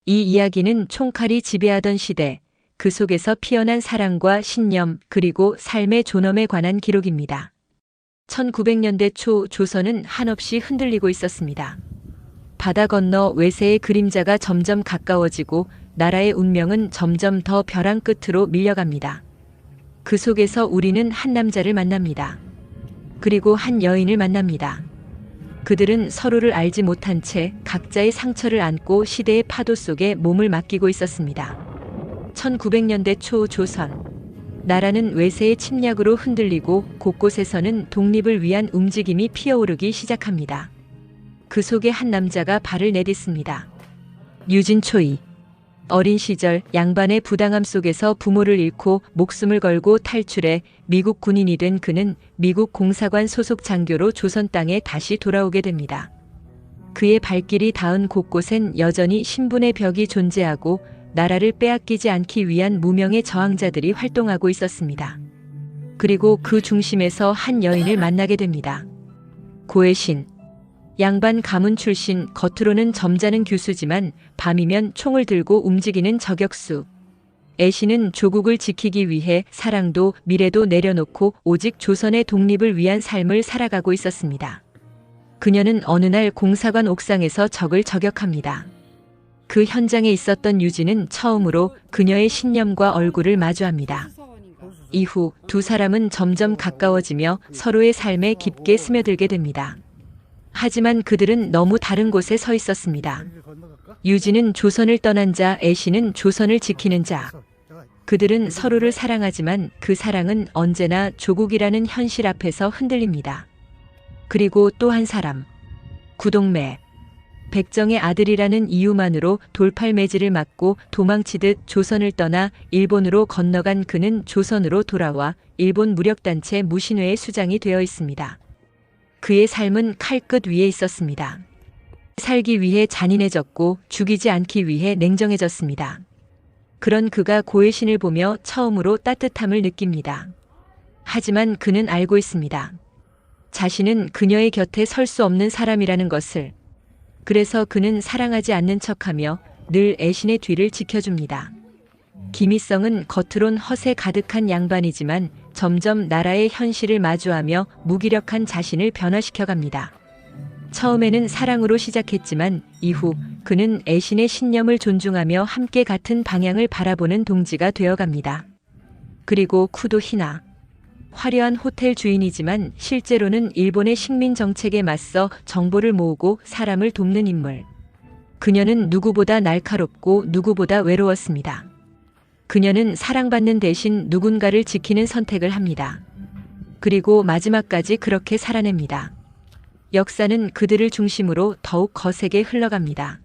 이 이야기는 총칼이 지배하던 시대, 그 속에서 피어난 사랑과 신념, 그리고 삶의 존엄에 관한 기록입니다. 1900년대 초 조선은 한없이 흔들리고 있었습니다. 바다 건너 외세의 그림자가 점점 가까워지고 나라의 운명은 점점 더 벼랑 끝으로 밀려갑니다. 그 속에서 우리는 한 남자를 만납니다. 그리고 한 여인을 만납니다. 그들은 서로를 알지 못한 채 각자의 상처를 안고 시대의 파도 속에 몸을 맡기고 있었습니다. 1900년대 초 조선. 나라는 외세의 침략으로 흔들리고 곳곳에서는 독립을 위한 움직임이 피어오르기 시작합니다. 그 속에 한 남자가 발을 내딛습니다. 유진초이. 어린 시절 양반의 부당함 속에서 부모를 잃고 목숨을 걸고 탈출해 미국 군인이 된 그는 미국 공사관 소속 장교로 조선 땅에 다시 돌아오게 됩니다. 그의 발길이 닿은 곳곳엔 여전히 신분의 벽이 존재하고 나라를 빼앗기지 않기 위한 무명의 저항자들이 활동하고 있었습니다. 그리고 그 중심에서 한 여인을 만나게 됩니다. 고혜신. 양반 가문 출신, 겉으로는 점잖은 교수지만 밤이면 총을 들고 움직이는 저격수. 애신은 조국을 지키기 위해 사랑도 미래도 내려놓고 오직 조선의 독립을 위한 삶을 살아가고 있었습니다. 그녀는 어느 날 공사관 옥상에서 적을 저격합니다. 그 현장에 있었던 유진은 처음으로 그녀의 신념과 얼굴을 마주합니다. 이후 두 사람은 점점 가까워지며 서로의 삶에 깊게 스며들게 됩니다. 하지만 그들은 너무 다른 곳에 서 있었습니다. 유진은 조선을 떠난 자, 애신은 조선을 지키는 자. 그들은 서로를 사랑하지만 그 사랑은 언제나 조국이라는 현실 앞에서 흔들립니다. 그리고 또 한 사람. 구동매. 백정의 아들이라는 이유만으로 돌팔매질을 맞고 도망치듯 조선을 떠나 일본으로 건너간 그는 조선으로 돌아와 일본 무력단체 무신회의 수장이 되어 있습니다. 그의 삶은 칼끝 위에 있었습니다. 살기 위해 잔인해졌고 죽이지 않기 위해 냉정해졌습니다. 그런 그가 고혜신을 보며 처음으로 따뜻함을 느낍니다. 하지만 그는 알고 있습니다. 자신은 그녀의 곁에 설 수 없는 사람이라는 것을. 그래서 그는 사랑하지 않는 척하며 늘 애신의 뒤를 지켜줍니다. 김희성은 겉으론 허세 가득한 양반이지만 점점 나라의 현실을 마주하며 무기력한 자신을 변화시켜갑니다. 처음에는 사랑으로 시작했지만 이후 그는 애신의 신념을 존중하며 함께 같은 방향을 바라보는 동지가 되어갑니다. 그리고 쿠도 히나. 화려한 호텔 주인이지만 실제로는 일본의 식민 정책에 맞서 정보를 모으고 사람을 돕는 인물. 그녀는 누구보다 날카롭고 누구보다 외로웠습니다. 그녀는 사랑받는 대신 누군가를 지키는 선택을 합니다. 그리고 마지막까지 그렇게 살아냅니다. 역사는 그들을 중심으로 더욱 거세게 흘러갑니다.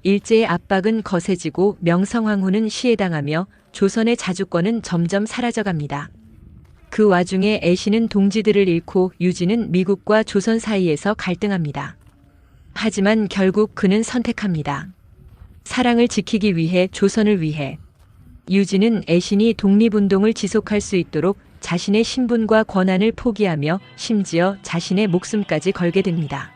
일제의 압박은 거세지고 명성황후는 시해당하며 조선의 자주권은 점점 사라져갑니다. 그 와중에 애신은 동지들을 잃고 유진은 미국과 조선 사이에서 갈등합니다. 하지만 결국 그는 선택합니다. 사랑을 지키기 위해, 조선을 위해. 유진은 애신이 독립운동을 지속할 수 있도록 자신의 신분과 권한을 포기하며 심지어 자신의 목숨까지 걸게 됩니다.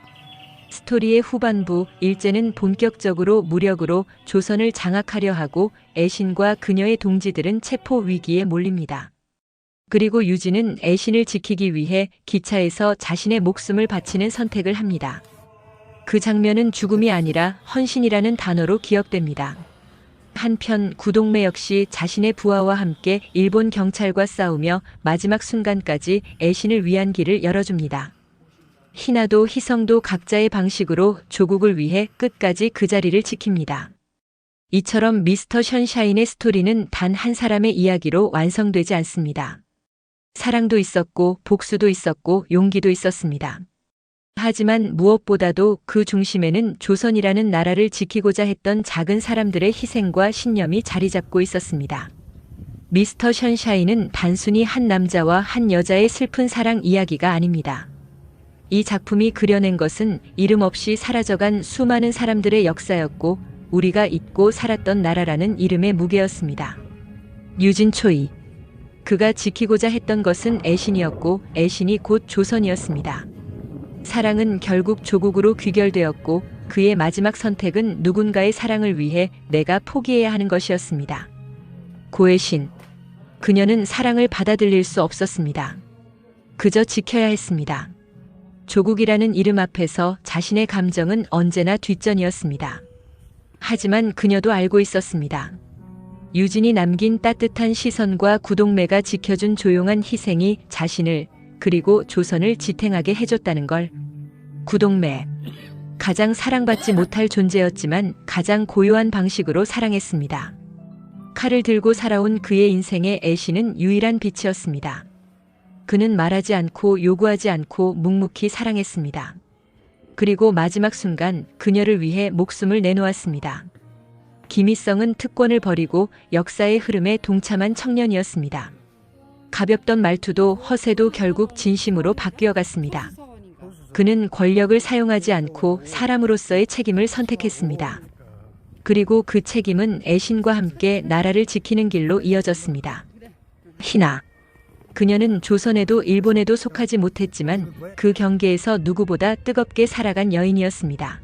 스토리의 후반부, 일제는 본격적으로 무력으로 조선을 장악하려 하고 애신과 그녀의 동지들은 체포 위기에 몰립니다. 그리고 유진은 애신을 지키기 위해 기차에서 자신의 목숨을 바치는 선택을 합니다. 그 장면은 죽음이 아니라 헌신이라는 단어로 기억됩니다. 한편 구동매 역시 자신의 부하와 함께 일본 경찰과 싸우며 마지막 순간까지 애신을 위한 길을 열어줍니다. 희나도 희성도 각자의 방식으로 조국을 위해 끝까지 그 자리를 지킵니다. 이처럼 미스터 션샤인의 스토리는 단 한 사람의 이야기로 완성되지 않습니다. 사랑도 있었고 복수도 있었고 용기도 있었습니다. 하지만 무엇보다도 그 중심에는 조선이라는 나라를 지키고자 했던 작은 사람들의 희생과 신념이 자리 잡고 있었습니다. 미스터 션샤인은 단순히 한 남자와 한 여자의 슬픈 사랑 이야기가 아닙니다. 이 작품이 그려낸 것은 이름 없이 사라져간 수많은 사람들의 역사였고 우리가 잊고 살았던 나라라는 이름의 무게였습니다. 유진초이. 그가 지키고자 했던 것은 애신이었고 애신이 곧 조선이었습니다. 사랑은 결국 조국으로 귀결되었고 그의 마지막 선택은 누군가의 사랑을 위해 내가 포기해야 하는 것이었습니다. 고의 신. 그녀는 사랑을 받아들일 수 없었습니다. 그저 지켜야 했습니다. 조국이라는 이름 앞에서 자신의 감정은 언제나 뒷전이었습니다. 하지만 그녀도 알고 있었습니다. 유진이 남긴 따뜻한 시선과 구동매가 지켜준 조용한 희생이 자신을 그리고 조선을 지탱하게 해줬다는 걸. 구동매. 가장 사랑받지 못할 존재였지만 가장 고요한 방식으로 사랑했습니다. 칼을 들고 살아온 그의 인생의 애신은 유일한 빛이었습니다. 그는 말하지 않고 요구하지 않고 묵묵히 사랑했습니다. 그리고 마지막 순간 그녀를 위해 목숨을 내놓았습니다. 김희성은 특권을 버리고 역사의 흐름에 동참한 청년이었습니다. 가볍던 말투도 허세도 결국 진심으로 바뀌어갔습니다. 그는 권력을 사용하지 않고 사람으로서의 책임을 선택했습니다. 그리고 그 책임은 애신과 함께 나라를 지키는 길로 이어졌습니다. 희나. 그녀는 조선에도 일본에도 속하지 못했지만 그 경계에서 누구보다 뜨겁게 살아간 여인이었습니다.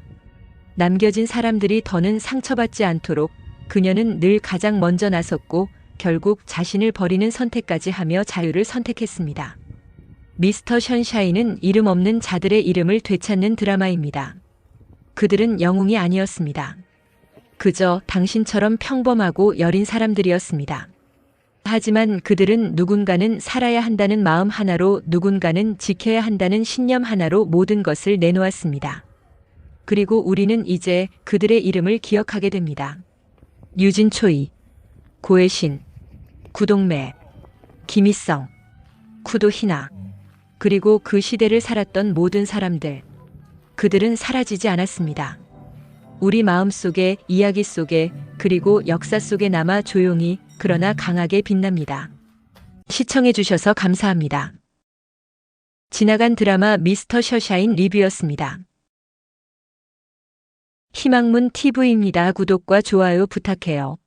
남겨진 사람들이 더는 상처받지 않도록 그녀는 늘 가장 먼저 나섰고 결국 자신을 버리는 선택까지 하며 자유를 선택했습니다. 미스터 션샤인은 이름 없는 자들의 이름을 되찾는 드라마입니다. 그들은 영웅이 아니었습니다. 그저 당신처럼 평범하고 여린 사람들이었습니다. 하지만 그들은 누군가는 살아야 한다는 마음 하나로, 누군가는 지켜야 한다는 신념 하나로 모든 것을 내놓았습니다. 그리고 우리는 이제 그들의 이름을 기억하게 됩니다. 유진초이, 고혜신, 구동매, 김희성, 쿠도희나, 그리고 그 시대를 살았던 모든 사람들. 그들은 사라지지 않았습니다. 우리 마음 속에, 이야기 속에, 그리고 역사 속에 남아 조용히 그러나 강하게 빛납니다. 시청해주셔서 감사합니다. 지나간 드라마 미스터 션샤인 리뷰였습니다. 희망문 TV입니다. 구독과 좋아요 부탁해요.